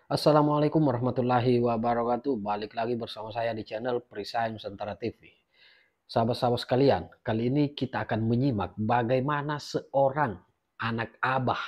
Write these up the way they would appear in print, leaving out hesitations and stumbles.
Assalamualaikum warahmatullahi wabarakatuh. Balik lagi bersama saya di channel Perisai Nusantara TV. Sahabat-sahabat sekalian, kali ini kita akan menyimak bagaimana seorang anak abah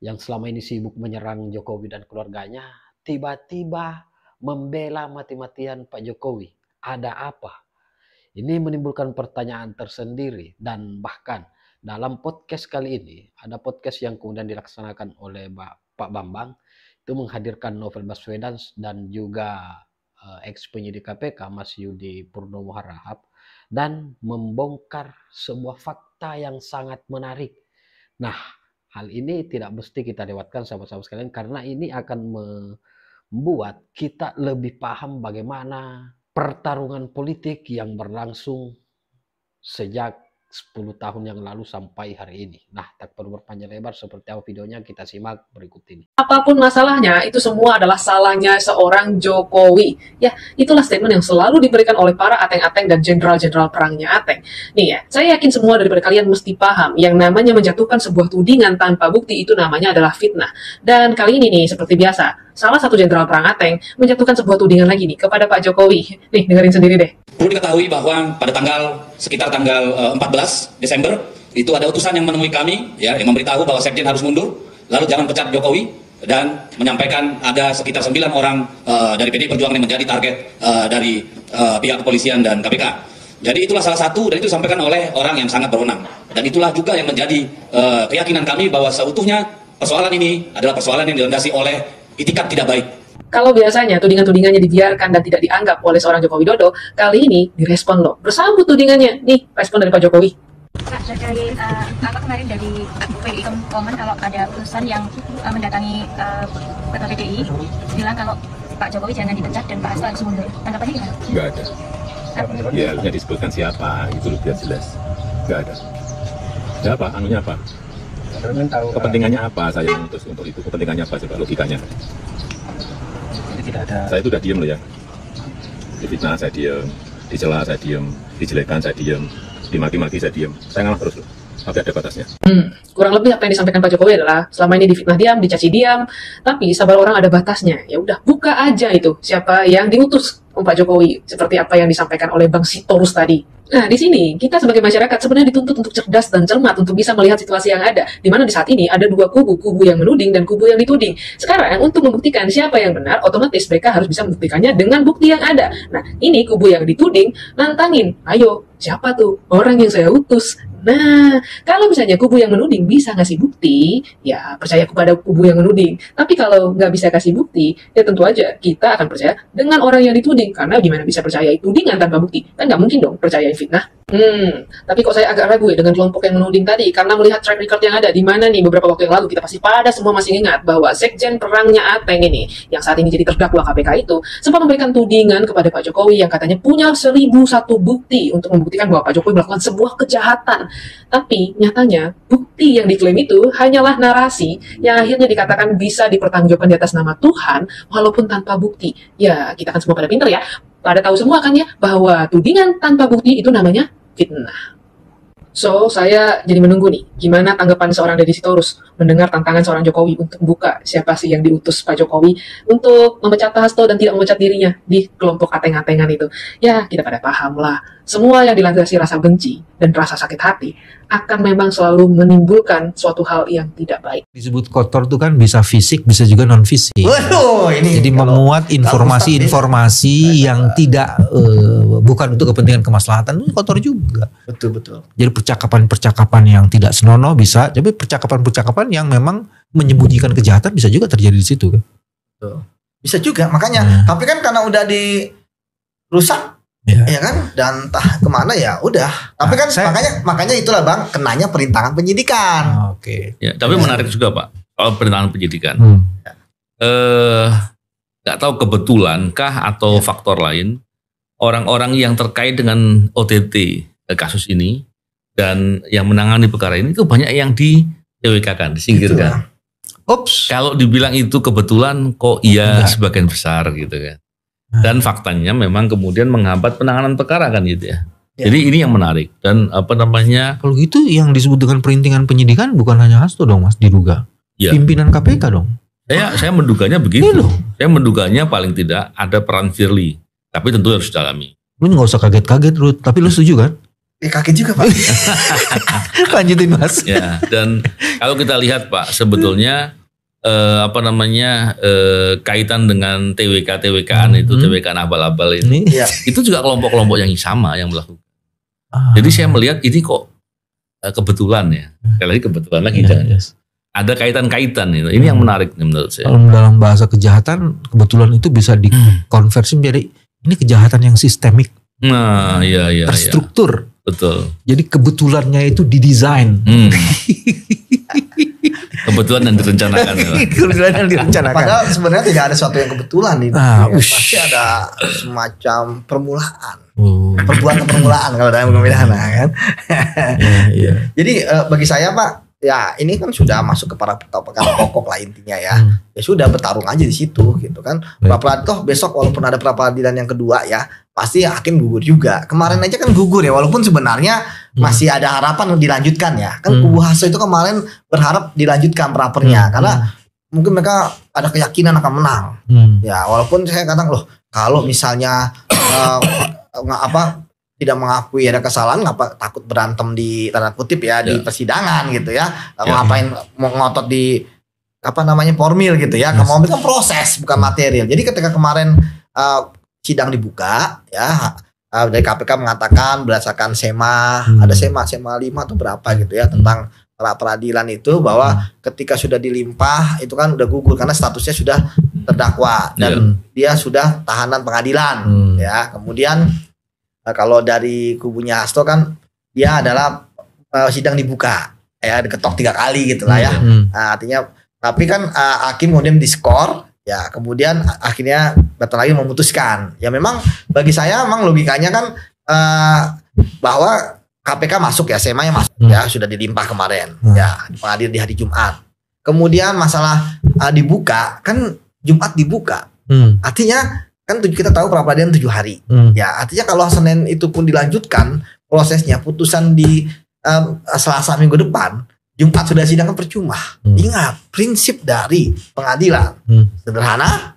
yang selama ini sibuk menyerang Jokowi dan keluarganya tiba-tiba membela mati-matian Pak Jokowi. Ada apa? Ini menimbulkan pertanyaan tersendiri, dan bahkan dalam podcast kali ini ada podcast yang kemudian dilaksanakan oleh Pak Bambang, itu menghadirkan Novel Baswedan dan juga ex penyidik KPK Mas Yudi Purnomo Harahap, dan membongkar sebuah fakta yang sangat menarik. Nah, hal ini tidak mesti kita lewatkan sahabat-sahabat sekalian, karena ini akan membuat kita lebih paham bagaimana pertarungan politik yang berlangsung sejak 10 tahun yang lalu sampai hari ini. Nah, tak perlu berpanjang lebar, seperti apa videonya kita simak berikut ini. Apapun masalahnya, itu semua adalah salahnya seorang Jokowi. Ya, itulah statement yang selalu diberikan oleh para ateng-ateng dan jenderal-jenderal perangnya ateng. Nih ya, saya yakin semua daripada kalian mesti paham, yang namanya menjatuhkan sebuah tudingan tanpa bukti itu namanya adalah fitnah. Dan kali ini nih, seperti biasa, salah satu jenderal perang ateng menjatuhkan sebuah tudingan lagi nih kepada Pak Jokowi. Nih, dengerin sendiri deh. Perlu diketahui bahwa pada sekitar tanggal 14 Desember itu ada utusan yang menemui kami, ya, yang memberitahu bahwa Sekjen harus mundur, lalu jangan pecat Jokowi, dan menyampaikan ada sekitar 9 orang dari PDI Perjuangan yang menjadi target dari pihak kepolisian dan KPK. Jadi itulah salah satu, dan itu disampaikan oleh orang yang sangat berwenang. Dan itulah juga yang menjadi keyakinan kami bahwa seutuhnya persoalan ini adalah persoalan yang dilandasi oleh itikat tidak baik. Kalau biasanya tudingan-tudingannya dibiarkan dan tidak dianggap oleh seorang Joko Widodo, kali ini direspon loh. Bersambut tudingannya. Nih, respon dari Pak Jokowi. Kak, dari apa kemarin dari PDI komen kalau ada utusan yang mendatangi ketua PDI bilang kalau Pak Jokowi jangan dipecat dan Pak Hasto harus mundur. Tanggapannya gimana? Nggak ada. Ya, harusnya disebutkan siapa, itu biar jelas. Nggak ada. Ya apa? Anunya apa? Kepentingannya apa saya memutus untuk itu? Kepentingannya apa coba logikanya? Tidak ada. Saya itu udah diem loh ya. Difitnah saya diem, dicela saya diem, dijelekan saya diem, dimaki-maki saya diem. Saya ngalah terus loh. Tapi ada batasnya. Kurang lebih apa yang disampaikan Pak Jokowi adalah selama ini difitnah diam, dicaci diam, tapi sabar orang ada batasnya. Ya udah, buka aja itu siapa yang diutus Pak Jokowi, seperti apa yang disampaikan oleh Bang Sitorus tadi. Nah, di sini kita sebagai masyarakat sebenarnya dituntut untuk cerdas dan cermat untuk bisa melihat situasi yang ada, di mana di saat ini ada dua kubu yang menuding dan kubu yang dituding. Sekarang untuk membuktikan siapa yang benar, otomatis mereka harus bisa membuktikannya dengan bukti yang ada. Nah, ini kubu yang dituding nantangin, ayo siapa tuh orang yang saya utus? Nah, kalau misalnya kubu yang menuding bisa ngasih bukti, ya percaya kepada kubu yang menuding. Tapi kalau nggak bisa kasih bukti, ya tentu aja kita akan percaya dengan orang yang dituding. Karena gimana bisa percaya tudingan tanpa bukti? Kan nggak mungkin dong percaya fitnah. Tapi kok saya agak ragu ya dengan kelompok yang menuding tadi, karena melihat track record yang ada, di mana nih beberapa waktu yang lalu kita pasti pada semua masih ingat bahwa Sekjen perangnya Ateng ini, yang saat ini jadi terdakwa KPK itu, sempat memberikan tudingan kepada Pak Jokowi yang katanya punya 1001 bukti untuk membuktikan bahwa Pak Jokowi melakukan sebuah kejahatan. Tapi nyatanya bukti yang diklaim itu hanyalah narasi yang akhirnya dikatakan bisa dipertanggungjawabkan di atas nama Tuhan walaupun tanpa bukti. Ya, kita kan semua pada pinter ya. Pada tahu semua kan ya bahwa tudingan tanpa bukti itu namanya fitnah. So, saya jadi menunggu nih, gimana tanggapan seorang Deddy Sitorus mendengar tantangan seorang Jokowi untuk buka siapa sih yang diutus Pak Jokowi untuk memecat Pak Hasto dan tidak memecat dirinya di kelompok ateng-atengan itu. Ya, kita pada paham lah, semua yang dilandasi rasa benci dan rasa sakit hati akan memang selalu menimbulkan suatu hal yang tidak baik. Disebut kotor itu kan bisa fisik, bisa juga non fisik. Waduh, ini jadi memuat informasi-informasi yang tidak bukan untuk kepentingan kemaslahatan, itu kotor juga. Betul. Jadi percakapan-percakapan yang tidak senonoh bisa, tapi percakapan-percakapan yang memang menyembunyikan kejahatan bisa juga terjadi di situ kan. Betul. Bisa juga, makanya. Tapi kan karena udah dirusak, ya kan, dan entah kemana ya udah. Tapi kan makanya itulah Bang, kenanya perintangan penyidikan. Oke. Ya, tapi menarik juga Pak, soal perintangan penyidikan. Nggak tahu kebetulankah atau faktor lain, orang-orang yang terkait dengan OTT kasus ini dan yang menangani perkara ini itu banyak yang di-TWK-kan, disingkirkan. Ups. Kalau dibilang itu kebetulan kok iya sebagian besar gitu kan. Dan faktanya memang kemudian menghambat penanganan perkara kan gitu ya. Jadi ini yang menarik dan kalau gitu yang disebut dengan perintangan penyidikan bukan hanya Hasto dong Mas diduga. Pimpinan KPK dong. Saya menduganya begitu. Saya menduganya paling tidak ada peran Firly. Tapi tentu harus dalami. Lu nggak usah kaget-kaget, Ruth. Tapi lu setuju kan? Kaget juga, Pak. Lanjutin, Mas. Ya, dan kalau kita lihat, Pak, sebetulnya kaitan dengan TWK-TWK-an itu, TWK abal-abal itu. Itu juga kelompok-kelompok yang sama yang melakukan. Jadi saya melihat ini kok kebetulan ya. Sekali lagi kebetulan lagi jangan. Ada kaitan-kaitan itu. Ini yang menarik menurut saya. Kalau dalam bahasa kejahatan, kebetulan itu bisa dikonversi menjadi ini kejahatan yang sistemik. Nah, iya. Terstruktur. Betul. Jadi kebetulannya itu didesain. Kebetulan dan direncanakan. Kebetulan dan direncanakan. Padahal sebenarnya tidak ada sesuatu yang kebetulan ini. Pasti ada semacam permulaan. Permulaan kalau dalam hukum pidana kan. Jadi bagi saya, Pak, ya ini kan sudah masuk ke perkara pokok lah intinya ya. Ya sudah, bertarung aja di situ gitu kan. Toh besok walaupun ada pra-peradilan yang kedua ya, pasti hakim gugur juga. Kemarin aja kan gugur ya, walaupun sebenarnya masih ada harapan dilanjutkan ya. Kan kubu Hasto itu kemarin berharap dilanjutkan prapernya karena mungkin mereka ada keyakinan akan menang. Ya walaupun saya katakan loh, kalau misalnya tidak mengakui ada kesalahan, ngapa takut berantem di tanda kutip ya di persidangan gitu ya, ngapain mau ngotot di formil gitu ya. Mau kan proses bukan material. Jadi ketika kemarin sidang dibuka ya, dari KPK mengatakan berdasarkan SEMA, ada SEMA 5 atau berapa gitu ya tentang peradilan itu, bahwa ketika sudah dilimpah itu kan udah gugur karena statusnya sudah terdakwa dan dia sudah tahanan pengadilan ya. Kemudian kalau dari kubunya Hasto kan dia adalah sidang dibuka ya, diketok 3 kali gitu lah ya. Artinya tapi kan hakim kemudian diskor ya, kemudian akhirnya datang lagi memutuskan. Ya memang bagi saya memang logikanya kan bahwa KPK masuk ya, SEMA masuk ya, sudah dilimpah kemarin ya di pengadilan di hari Jumat. Kemudian masalah dibuka kan Jumat dibuka. Artinya kan kita tahu pra-peradilan 7 hari. Ya, artinya kalau Senin itu pun dilanjutkan prosesnya, putusan di Selasa minggu depan, Jumat sudah sidang kan percuma. Ingat, prinsip dari pengadilan sederhana,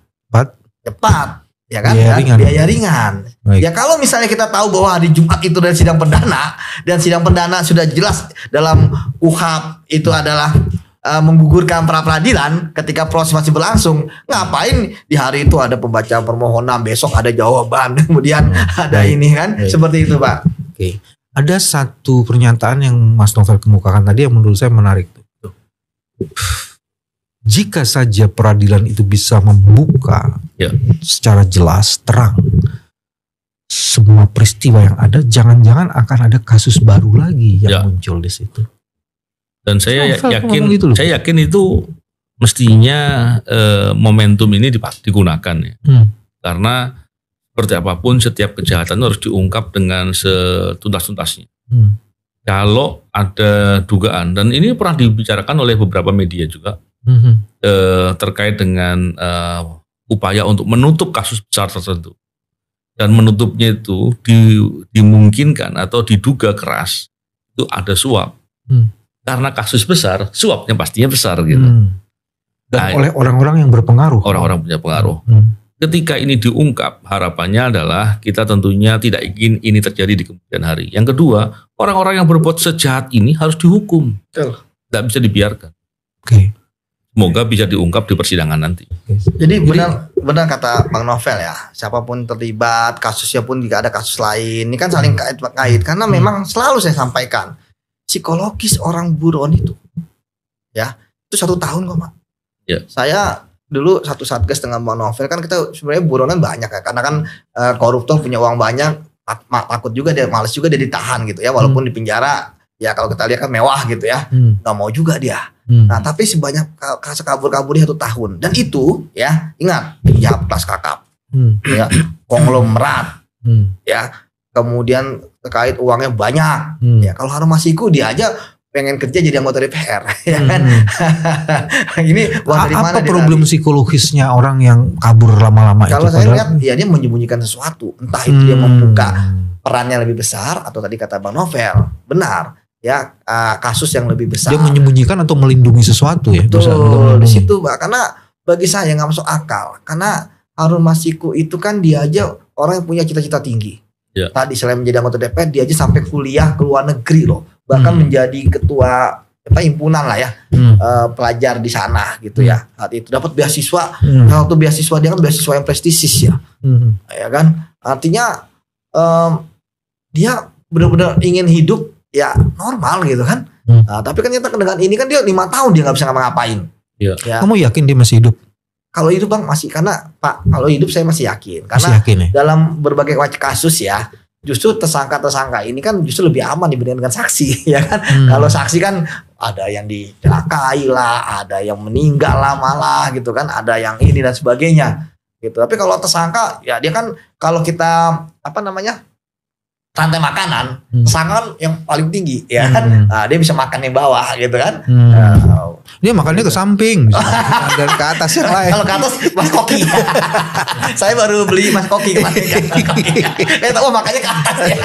cepat, ya kan? Biaya ringan. Ya kalau misalnya kita tahu bahwa hari Jumat itu dari sidang perdana dan sidang perdana sudah jelas dalam KUHP itu adalah menggugurkan pra-peradilan ketika proses masih berlangsung, ngapain di hari itu ada pembacaan permohonan, besok ada jawaban, kemudian ada ini kan, seperti itu, Pak. Oke. Ada satu pernyataan yang Mas Novel kemukakan tadi yang menurut saya menarik. Jika saja peradilan itu bisa membuka secara jelas, terang semua peristiwa yang ada, jangan-jangan akan ada kasus baru lagi yang muncul di situ. Dan saya yakin itu mestinya momentum ini digunakan ya. Karena seperti apapun setiap kejahatan harus diungkap dengan setuntas-tuntasnya. Kalau ada dugaan, dan ini pernah dibicarakan oleh beberapa media juga terkait dengan upaya untuk menutup kasus besar tertentu. Dan menutupnya itu dimungkinkan atau diduga keras itu ada suap. Karena kasus besar, suapnya pastinya besar gitu. Dan oleh orang-orang yang berpengaruh. Orang-orang punya pengaruh. Ketika ini diungkap, harapannya adalah kita tentunya tidak ingin ini terjadi di kemudian hari. Yang kedua, orang-orang yang berbuat sejahat ini harus dihukum. Tidak bisa dibiarkan. Semoga bisa diungkap di persidangan nanti. Jadi benar kata Bang Novel ya, siapapun terlibat, kasusnya pun jika ada kasus lain, ini kan saling kait. Karena memang selalu saya sampaikan, psikologis orang buron itu ya itu 1 tahun kok, Pak. Saya dulu satu satgas dengan Bang Novel kan, kita sebenarnya buronan banyak ya, karena kan koruptor punya uang banyak, takut juga dia, males juga dia ditahan gitu ya, walaupun di penjara ya kalau kita lihat kan mewah gitu ya, nggak mau juga dia. Nah tapi sebanyak kabur-kabur dia 1 tahun, dan itu ya ingat penjahat kelas kakap, ya konglomerat, ya kemudian terkait uangnya banyak, ya kalau Harun Masiku dia aja pengen kerja jadi anggota DPR, ya kan? Ini dari mana? Apa problem psikologisnya orang yang kabur lama-lama itu? Kalau saya lihat, ya dia menyembunyikan sesuatu, entah itu dia membuka perannya lebih besar, atau tadi kata Bang Novel, benar, ya kasus yang lebih besar. Dia menyembunyikan atau melindungi sesuatu ya? Betul, di situ, Pak, karena bagi saya nggak masuk akal. Karena Harun Masiku itu kan dia aja orang yang punya cita-cita tinggi. Tadi selain menjadi anggota DPR, dia aja sampai kuliah ke luar negeri loh. Bahkan menjadi ketua himpunan lah ya, pelajar di sana gitu ya. Saat itu dapat beasiswa. Waktu beasiswa dia kan beasiswa yang prestisius ya. Ya kan? Artinya dia benar-benar ingin hidup ya normal gitu kan. Tapi kan ternyata dengan ini kan dia 5 tahun dia nggak bisa ngapa-ngapain. Ya. Kamu yakin dia masih hidup? Kalau hidup Bang masih, karena Pak kalau hidup saya masih yakin. Karena yakin, ya? dalam berbagai kasus ya, justru tersangka ini kan justru lebih aman dibandingkan dengan saksi ya kan. Kalau saksi kan ada yang dicelakai lah, ada yang meninggal lah malah gitu kan, ada yang ini dan sebagainya gitu. Tapi kalau tersangka ya dia kan, kalau kita rantai makanan, tersangka kan yang paling tinggi ya kan. Dia bisa makan yang bawah gitu kan. Dia makannya ke samping dan ke atas yang lain. Kalau ke atas Mas Koki. Saya baru beli Mas Koki kemarin. Saya tahu makanya ke atas ya.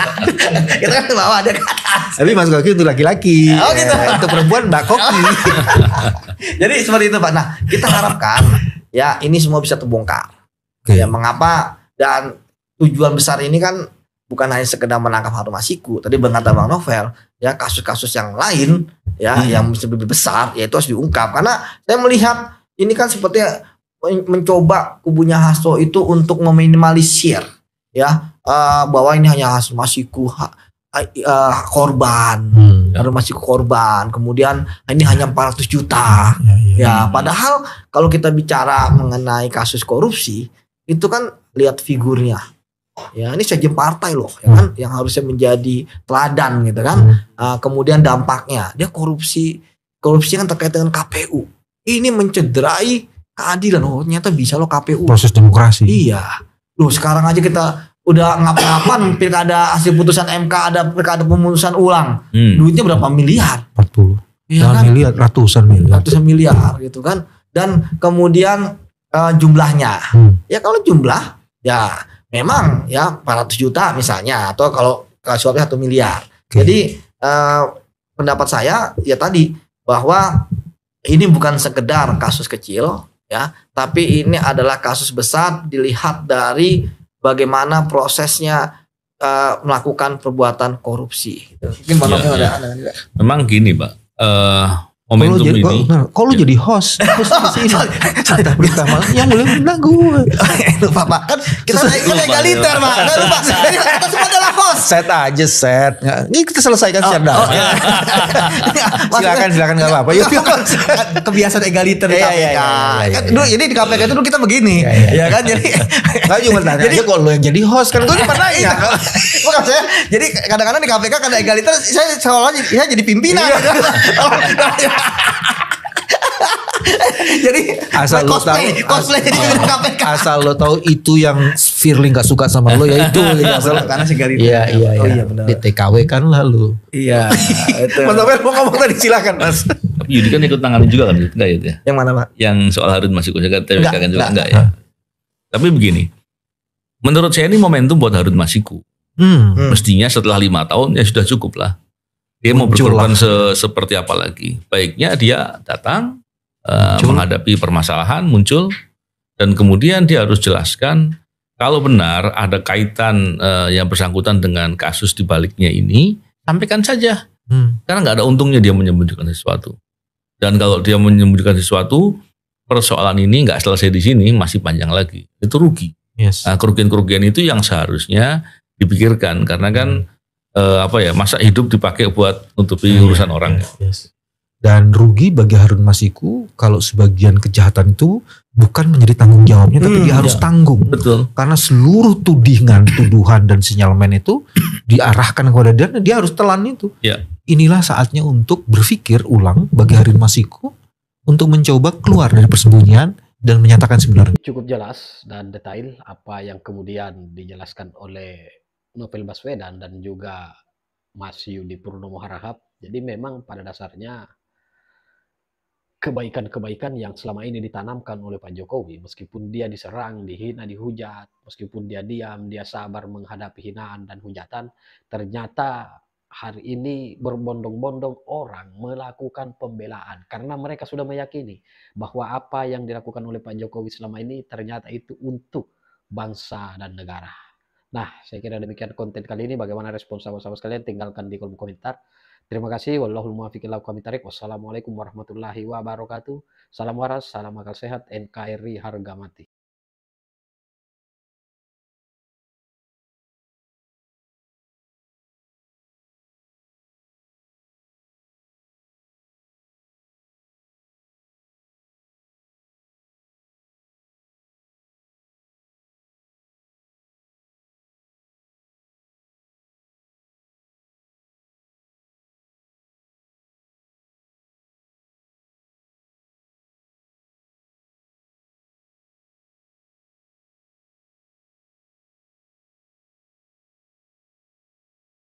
Kita kan ke bawah, ada ke atas. Tapi Mas Koki untuk laki-laki. Oh gitu. Untuk perempuan Mbak Koki. Jadi seperti itu Pak. Nah kita harapkan ya ini semua bisa terbongkar. Ya mengapa, dan tujuan besar ini kan bukan hanya sekedar menangkap Harun Masiku, tadi berkata Bang Novel, ya kasus-kasus yang lain ya yang lebih besar ya itu harus diungkap. Karena saya melihat ini kan seperti mencoba kubunya Hasto itu untuk meminimalisir ya bahwa ini hanya Harun Masiku korban, Harun Masiku korban, kemudian ini hanya 400 juta. Ya padahal kalau kita bicara mengenai kasus korupsi itu kan lihat figurnya. Ya ini sekjen partai loh, ya kan, yang harusnya menjadi teladan gitu kan. Kemudian dampaknya dia korupsi kan terkait dengan KPU. Ini mencederai keadilan. Oh ternyata bisa loh KPU. Proses demokrasi. Iya. Loh sekarang aja kita udah ngapa-ngapan pilkada hasil putusan MK, ada pilkada pemutusan ulang. Duitnya berapa miliar? 40. Ya kan? Miliar, ratusan miliar gitu kan. Dan kemudian jumlahnya. Ya kalau jumlah ya memang ya 400 juta misalnya, atau kalau suapnya 1 miliar. Jadi pendapat saya ya tadi bahwa ini bukan sekedar kasus kecil ya, tapi ini adalah kasus besar dilihat dari bagaimana prosesnya melakukan perbuatan korupsi. Mungkin Bang Novel ada. Memang gini Pak, momentum ini. Kalau jadi host di sini. Berita yang boleh undang gue. Lupa Pak, kan kita egaliter Pak. Enggak lupa. Kita semua adalah host. Set aja set. Ini kita selesaikan secara damai. Silakan enggak apa-apa. Yuk. Kebiasaan egaliter di KPK. Kan dulu ini di KPK itu dulu kita begini. Ya kan jadi enggak cuma tanya aja kok lo yang jadi host kan gue pernah nanya. Bukan saya. Jadi kadang-kadang di KPK karena egaliter saya seolah-olah jadi pimpinan. Jadi asal lo tahu cosplay jadi KPK. Asal lo tahu itu yang Firly nggak suka sama lo ya itu karena segaliter. Iya benar. Di TKW kan lalu. Iya. Mas Novel mau ngomong tadi silakan Mas. Tapi Yudi kan ikut tanganin juga kan, enggak ya? Yang mana Pak? Yang soal Harun Masiku juga TWK kan juga enggak ya. Tapi begini, menurut saya ini momentum buat Harun Masiku. Mestinya setelah 5 tahun ya sudah cukup lah. Dia mau berkorban seperti apa lagi? Baiknya dia datang menghadapi permasalahan muncul, dan kemudian dia harus jelaskan kalau benar ada kaitan yang bersangkutan dengan kasus di baliknya ini, sampaikan saja. Karena nggak ada untungnya dia menyembunyikan sesuatu. Dan kalau dia menyembunyikan sesuatu, persoalan ini nggak selesai di sini, masih panjang lagi. Itu rugi. Nah, kerugian-kerugian itu yang seharusnya dipikirkan, karena kan masa hidup dipakai buat nutupi urusan orang. Dan rugi bagi Harun Masiku kalau sebagian kejahatan itu bukan menjadi tanggung jawabnya, tapi dia harus tanggung. Betul. Karena seluruh tuduhan dan sinyalemen itu diarahkan kepada dia, dan dia harus telan itu. Inilah saatnya untuk berpikir ulang bagi Harun Masiku untuk mencoba keluar dari persembunyian dan menyatakan sebenarnya. Cukup jelas dan detail apa yang kemudian dijelaskan oleh Novel Baswedan dan juga Mas Yudi Purnomo Harahap. Jadi memang pada dasarnya kebaikan-kebaikan yang selama ini ditanamkan oleh Pak Jokowi, meskipun dia diserang, dihina, dihujat, meskipun dia diam, dia sabar menghadapi hinaan dan hujatan, ternyata hari ini berbondong-bondong orang melakukan pembelaan karena mereka sudah meyakini bahwa apa yang dilakukan oleh Pak Jokowi selama ini ternyata itu untuk bangsa dan negara. Nah, saya kira demikian konten kali ini. Bagaimana respon sahabat-sahabat sekalian? Tinggalkan di kolom komentar. Terima kasih. Wallahul muwaffiq ila aqwamit thoriq. Wassalamualaikum warahmatullahi wabarakatuh. Salam waras, salam akal sehat, NKRI harga mati.